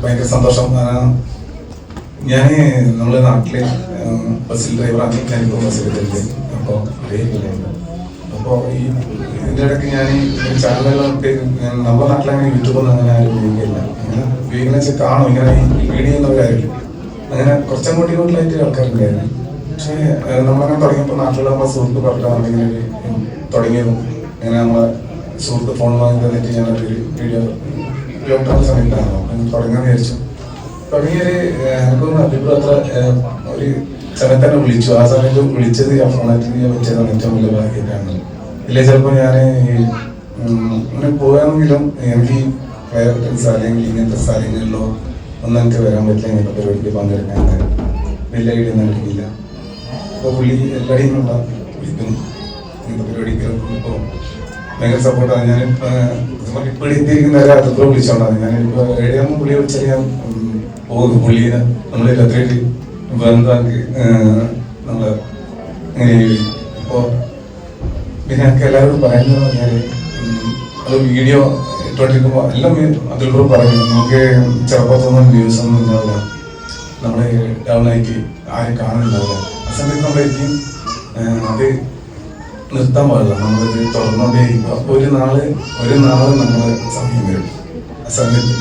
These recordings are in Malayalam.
ഭയങ്കര സന്തോഷം. ഞാൻ നമ്മുടെ നാട്ടിലെ ബസ്സിൽ ഡ്രൈവറാണ്. ഞാനിപ്പോൾ ബസ്സിൽ എടുത്തിട്ടുണ്ട്. അപ്പോൾ അറിയില്ല. അപ്പോൾ ഈ ഇതിൻ്റെ ഇടയ്ക്ക് ഞാൻ ചാനലുകളൊക്കെ നമ്മുടെ നാട്ടിലങ്ങനെ യൂട്യൂബൊന്നും അങ്ങനെ ആരും ഉപയോഗിക്കില്ല. അങ്ങനെ ഉപയോഗിക്കുന്ന വെച്ചാൽ കാണും ഇങ്ങനെ ഈ വീഡിയോ ചെയ്യുന്നവരായിരിക്കും. അങ്ങനെ കുറച്ചങ്ങോട്ടും ഇങ്ങോട്ടിലായിട്ട് ആൾക്കാരുണ്ടായിരുന്നു. പക്ഷേ നമ്മളങ്ങനെ തുടങ്ങിയപ്പോൾ നാട്ടിലുള്ള നമ്മളെ സുഹൃത്ത് പറഞ്ഞിട്ടാണ് ഇങ്ങനെ തുടങ്ങിയതും. അങ്ങനെ നമ്മളെ സുഹൃത്ത് ഫോൺ വാങ്ങി തന്നിട്ട് ഞാനൊരു വീഡിയോ ലോക്ക്ഡൗൺ സമയത്താണല്ലോ തുടങ്ങാൻ വിചാരിച്ചു. തുടങ്ങിയൊരു എനിക്കൊന്ന് അഭിപ്രായം അത്ര ഒരു സമയത്ത് തന്നെ വിളിച്ചു. ആ സമയത്ത് വിളിച്ചത് ആ ഫോണായിട്ട് വെച്ചതാണ് ഏറ്റവും വലിയ ഭാഗ്യമായിട്ടാണ്. ഇല്ലേ ചിലപ്പോൾ ഞാൻ ഇങ്ങനെ പോകാമെങ്കിലും എനിക്ക് അല്ലെങ്കിൽ ഇങ്ങനത്തെ സ്ഥലങ്ങളിലോ ഒന്നും എനിക്ക് വരാൻ പറ്റില്ല. ഇങ്ങനത്തെ പരിപാടിക്ക് പങ്കെടുക്കാൻ വലിയ ഐഡിയ ഒന്നും എനിക്കില്ല. അപ്പോൾ പുള്ളി എല്ലാവരെയും ഉണ്ടാകും വിളിക്കും ഇങ്ങനത്തെ പരിപാടിക്ക്. ഇപ്പോൾ ഭയങ്കര സപ്പോർട്ടാണ്. ഞാനിപ്പോൾ ഇപ്പോൾ എത്തിയിരിക്കുന്നവരെ അത്ര വിളിച്ചോണ്ടാണ്. ഞാനിപ്പോൾ എവിടെയാകുമ്പോൾ പുള്ളിയെ വിളിച്ചാൽ ഞാൻ പോകും. പുള്ളിയെ നമ്മൾ രാത്രിയായിട്ട് ബന്ധമാക്കി നമ്മൾ അങ്ങനെ. ഇപ്പോൾ പിന്നെ ഞങ്ങൾക്ക് എല്ലാവരും പറയുന്നത് പറഞ്ഞാൽ അത് വീഡിയോ ഇട്ടോണ്ടിരിക്കുമ്പോൾ എല്ലാം അതിലൂടെ പറയും നമുക്ക് ചെറുപ്പത്തൊന്നും വ്യൂസ് ഒന്നും ഉണ്ടാവില്ല, നമ്മൾ ഡൗൺ ആയിട്ട് ആരും കാണുന്നുണ്ടാവില്ല. ആ സമയത്ത് നമ്മളായിരിക്കും അത് നിർത്താൻ പാടില്ല. നമ്മളിത് തുറന്നുകൊണ്ടേയിരിക്കും. ഒരു നാള് നമ്മൾ സമയം വരും. ആ സമയത്ത്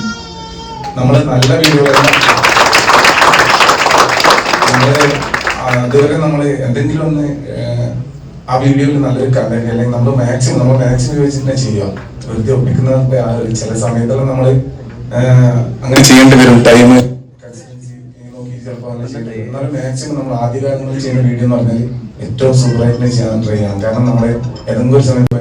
നമ്മൾ നല്ല വീഡിയോകളെല്ലാം അതുവരെ നമ്മൾ എന്തെങ്കിലും ഒന്ന് ആ വീഡിയോയിൽ നല്ലൊരു കണ്ടന്റ് അല്ലെങ്കിൽ നമ്മൾ മാക്സിമം വെച്ചിട്ട് തന്നെ ചെയ്യുക. വെറുതെ ഒപ്പിക്കുന്ന ചില സമയത്തെല്ലാം നമ്മൾ അങ്ങനെ ചെയ്യേണ്ടി വരും. ടൈം നോക്കി ചിലപ്പോൾ എന്നാലും മാക്സിമം നമ്മൾ ആദ്യകാലങ്ങളിൽ ചെയ്യുന്ന വീഡിയോ എന്ന് പറഞ്ഞാൽ ഏറ്റവും സൂപ്പറായിട്ട് ചെയ്യാൻ ട്രൈ ചെയ്യണം. കാരണം നമ്മൾ ഏതെങ്കിലും ഒരു സമയത്ത്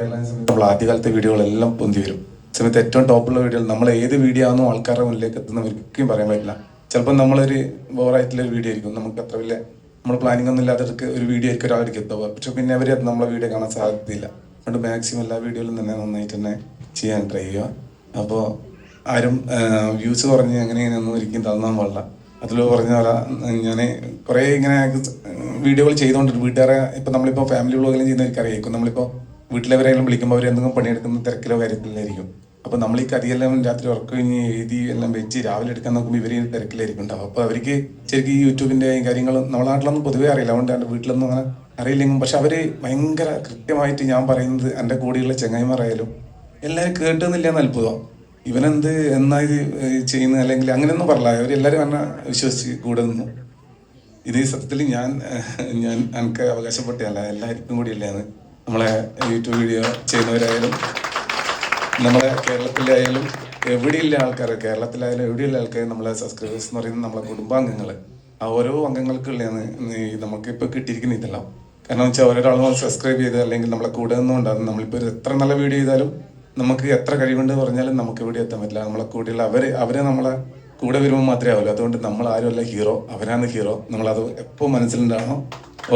നമ്മൾ ആദ്യകാലത്തെ വീഡിയോകളെല്ലാം പൊന്തി വരും. സമയത്ത് ഏറ്റവും ടോപ്പുള്ള വീഡിയോ നമ്മൾ ഏത് വീഡിയോ ആണെന്നോ ആൾക്കാരുടെ മുന്നിലേക്ക് എത്തുന്ന ഒരിക്കലും പറയാൻ പറ്റില്ല. ചിലപ്പോൾ നമ്മളൊരു ബോറായിട്ടുള്ള ഒരു വീഡിയോ ആയിരിക്കും, നമുക്ക് അത്ര വലിയ നമ്മൾ പ്ലാനിങ് ഒന്നും ഇല്ലാത്തവർക്ക് ഒരു വീഡിയോ ആയിരിക്കും ഒരാൾക്ക് എത്തുക. പക്ഷെ പിന്നെ അവർ നമ്മളെ വീഡിയോ കാണാൻ സാധ്യതയില്ല. അതുകൊണ്ട് മാക്സിമം എല്ലാ വീഡിയോയിലും തന്നെ നന്നായിട്ട് തന്നെ ചെയ്യാൻ ട്രൈ ചെയ്യുക. അപ്പോൾ ആരും വ്യൂസ് കുറഞ്ഞ് അങ്ങനെയൊന്നും ഒരിക്കലും തന്നാൻ പാടില്ല. അതിൽ പറഞ്ഞ പോലെ ഞാൻ കുറേ ഇങ്ങനെ വീഡിയോകൾ ചെയ്തുകൊണ്ടിരുന്നു. വീട്ടുകാരെ ഇപ്പം നമ്മളിപ്പോൾ ഫാമിലി വ്ളോഗെല്ലാം ചെയ്യുന്നവർക്ക് അറിയായിരിക്കും. നമ്മളിപ്പോൾ വീട്ടിലെവരെങ്കിലും വിളിക്കുമ്പോൾ അവർ എന്തെങ്കിലും പണിയെടുക്കുന്ന തിരക്കിലോ കാര്യത്തിലായിരിക്കും. അപ്പോൾ നമ്മൾ ഈ കറിയെല്ലാം രാത്രി ഉറക്കം കഴിഞ്ഞ് എഴുതി എല്ലാം വെച്ച് രാവിലെ എടുക്കാൻ നോക്കുമ്പോൾ ഇവർ തിരക്കിലായിരിക്കും ഉണ്ടാവും. അപ്പോൾ അവർക്ക് ശരിക്കും ഈ യൂട്യൂബിൻ്റെ കാര്യങ്ങളും നമ്മുടെ നാട്ടിലൊന്നും പൊതുവേ അറിയില്ല. അതുകൊണ്ട് എൻ്റെ വീട്ടിലൊന്നും അങ്ങനെ അറിയില്ലെങ്കിലും പക്ഷെ അവർ ഭയങ്കര കൃത്യമായിട്ട് ഞാൻ പറയുന്നത് എൻ്റെ കൂടെയുള്ള ചെങ്ങായിമാരായാലും എല്ലാവരും കേട്ടുന്നില്ല എന്ന് അത്ഭുതം. ഇവനെന്ത് എന്നാ ഇത് ചെയ്യുന്നത് അല്ലെങ്കിൽ അങ്ങനെയൊന്നും പറയില്ല. അവരെല്ലാവരും എന്നെ വിശ്വസിച്ച് കൂടെ നിന്നു. ഇത് സത്യത്തിൽ ഞാൻ എനിക്ക് അവകാശപ്പെട്ടല്ല, എല്ലാവർക്കും കൂടിയല്ലേന്ന്. നമ്മളെ യൂട്യൂബ് വീഡിയോ ചെയ്യുന്നവരായാലും നമ്മളെ കേരളത്തിലായാലും എവിടെയുള്ള ആൾക്കാർ, കേരളത്തിലായാലും എവിടെയുള്ള ആൾക്കാർ നമ്മളെ സബ്സ്ക്രൈബേഴ്സ് എന്ന് പറയുന്നത് നമ്മളെ കുടുംബാംഗങ്ങൾ. ആ ഓരോ അംഗങ്ങൾക്കുള്ളതാണ് നമുക്കിപ്പോൾ കിട്ടിയിരിക്കുന്ന ഇതെല്ലാം. കാരണം വെച്ചാൽ ഓരോരാളും സബ്സ്ക്രൈബ് ചെയ്ത് അല്ലെങ്കിൽ നമ്മളെ കൂടെ നിന്നുകൊണ്ടാണ്. നമ്മളിപ്പോൾ എത്ര നല്ല വീഡിയോ ചെയ്താലും നമുക്ക് എത്ര കഴിവുണ്ട് പറഞ്ഞാലും നമുക്ക് എവിടെ എത്താൻ പറ്റില്ല. നമ്മളെ കൂടെയുള്ള അവരെ നമ്മളെ കൂടെ വരുമ്പോൾ മാത്രമേ ആവില്ല. അതുകൊണ്ട് നമ്മൾ ആരുമല്ല ഹീറോ, അവരാണ് ഹീറോ. നമ്മളത് എപ്പോൾ മനസ്സിലുണ്ടാകണം.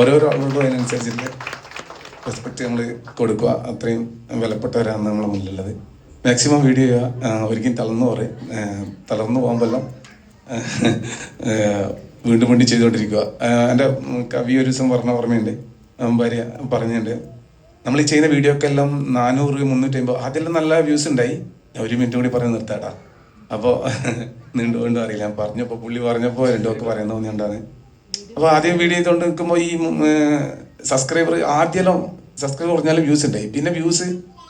ഓരോരോ ആളുകളും അതിനനുസരിച്ചിട്ട് റെസ്പെക്റ്റ് നമ്മൾ കൊടുക്കുക. അത്രയും വിലപ്പെട്ടവരാണ് നമ്മളെ മുന്നിലുള്ളത്. മാക്സിമം വീഡിയോ ചെയ്യുക. ഒരിക്കലും തളർന്നു പോകുമ്പോഴെല്ലാം വീണ്ടും വീണ്ടും ചെയ്തുകൊണ്ടിരിക്കുക. എൻ്റെ കവി ഒരു ദിവസം പറഞ്ഞ ഓർമ്മയുണ്ട്, ഭാര്യ പറഞ്ഞിട്ടുണ്ട്, നമ്മൾ ഈ ചെയ്യുന്ന വീഡിയോ ഒക്കെ എല്ലാം 400, 350 അതെല്ലാം നല്ല വ്യൂസ് ഉണ്ടായി. 1 മിനിറ്റ് കൂടി പറഞ്ഞ് നിർത്താട്ടാ. അപ്പോൾ വീണ്ടും അറിയില്ല. ഞാൻ പറഞ്ഞപ്പോൾ പുള്ളി പറഞ്ഞപ്പോൾ രണ്ടുമൊക്കെ പറയാൻ തോന്നിയുണ്ടാണ്. അപ്പോൾ ആദ്യം വീഡിയോ ചെയ്തുകൊണ്ട് നിൽക്കുമ്പോൾ ഈ സബ്സ്ക്രൈബർ പറഞ്ഞാലും വ്യൂസ് ഉണ്ടായി. പിന്നെ വ്യൂസ്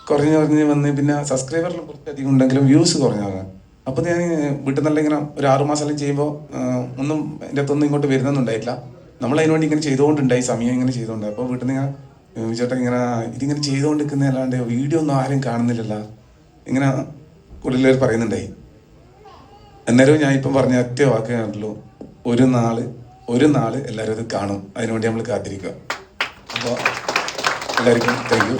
കുറഞ്ഞ് വന്ന് പിന്നെ സബ്സ്ക്രൈബറിൽ കുറച്ചധികം ഉണ്ടെങ്കിലും വ്യൂസ് കുറഞ്ഞാണ്. അപ്പോൾ ഞാൻ വീട്ടിൽ നിന്നെല്ലാം ഇങ്ങനെ ഒരു 6 മാസമെല്ലാം ചെയ്യുമ്പോൾ ഒന്നും എൻ്റെ അടുത്തൊന്നും ഇങ്ങോട്ട് വരുന്നൊന്നുണ്ടായിട്ടില്ല. നമ്മൾ അതിന് വേണ്ടി ഇങ്ങനെ ചെയ്തുകൊണ്ടുണ്ടായി, സമയം ഇങ്ങനെ ചെയ്തുകൊണ്ട്. അപ്പോൾ വീട്ടിൽ നിന്ന് ഇങ്ങനെ ചേട്ടാ ഇതിങ്ങനെ ചെയ്തുകൊണ്ടിരിക്കുന്ന അല്ലാണ്ട് വീഡിയോ ഒന്നും ആരും കാണുന്നില്ലല്ലോ ഇങ്ങനെ കൂടുതൽ പറയുന്നുണ്ടായി. അന്നേരവും ഞാൻ ഇപ്പം പറഞ്ഞ ഒറ്റ വാക്ക് കണ്ടല്ലോ, ഒരു നാള് എല്ലാവരും ഇത് കാണും. അതിനുവേണ്ടി നമ്മൾ കാത്തിരിക്കുക. അപ്പോൾ എല്ലാവർക്കും താങ്ക് യു.